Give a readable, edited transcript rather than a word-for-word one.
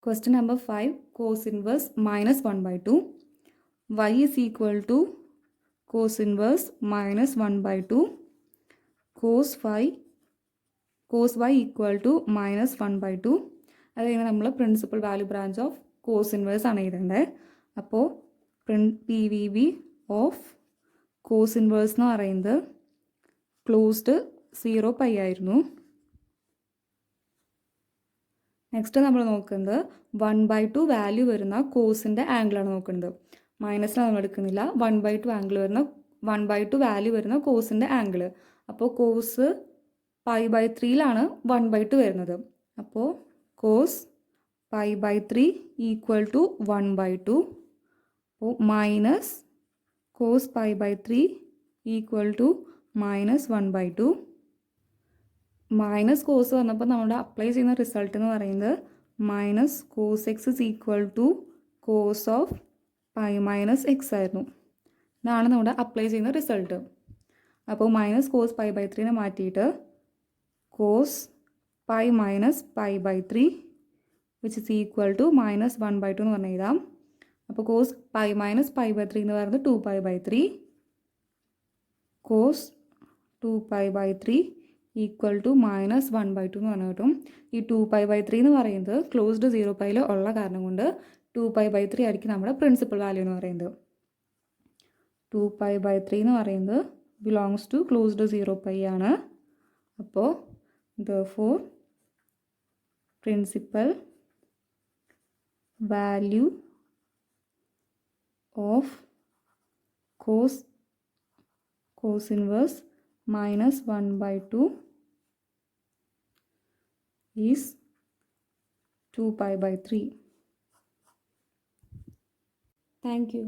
Question number 5, cos inverse minus 1 by 2. Y is equal to cos inverse minus 1 by 2. Cos y equal to minus 1 by 2. അതായത് നമ്മൾ principal value branch of cos inverse ആണ് എഴുതേണ്ടത്. അപ്പോൾ PVB of cos inverse എന്ന് പറയുന്നത് closed 0 pi ആയിരുന്നു. Next നമ്മൾ നോക്കുന്നത് 1 by 2 വാല്യൂ വരുന്ന കോസിൻ്റെ ആംഗിളാണ് നോക്കുന്നത്. മൈനസിൽ നമ്മൾ എടുക്കുന്നില്ല. 1 by 2 ആംഗിൾ വരുന്ന 1 by 2 വാല്യൂ വരുന്ന കോസിൻ്റെ ആംഗിൾ. അപ്പോൾ കോസ് പൈ ബൈ 3യിലാണ് 1 by 2 വരുന്നത്. അപ്പോൾ cos pi by 3 equal to 1 by 2. അപ്പോൾ minus cos pi by 3 equal to minus 1 by 2. Minus കോസ് വന്നപ്പോൾ നമ്മുടെ അപ്ലൈ ചെയ്യുന്ന റിസൾട്ട് എന്ന് പറയുന്നത് minus cos x is equal to cos of pi minus x ആയിരുന്നു. ഇതാണ് നമ്മുടെ അപ്ലൈ ചെയ്യുന്ന റിസൾട്ട്. അപ്പോൾ മൈനസ് കോസ് പൈ ബൈ 3നെ മാറ്റിയിട്ട് cos pi minus pi by 3 which is equal to minus 1 by 2 എന്ന് പറഞ്ഞ് എഴുതാം. അപ്പോൾ cos pi minus pi by 3 എന്ന് പറയുന്നത് 2 pi by 3. Cos 2 pi by 3 equal to minus 1 by 2 എന്ന് പറഞ്ഞു കിട്ടും. ഈ 2 പൈ ബൈ 3 എന്ന് പറയുന്നത് ക്ലോസ്ഡ് 0 പൈയിൽ ഉള്ള കാരണം കൊണ്ട് 2 പൈ ബൈ 3 ആയിരിക്കും നമ്മുടെ പ്രിൻസിപ്പൽ വാല്യൂ എന്ന് പറയുന്നത്. 2 പൈ ബൈ 3 എന്ന് പറയുന്നത് ബിലോങ്സ് ടു ക്ലോസ്ഡ് 0 പൈ ആണ്. അപ്പോൾ therefore principal value of cos inverse minus 1 by 2 is 2 pi by 3. Thank you.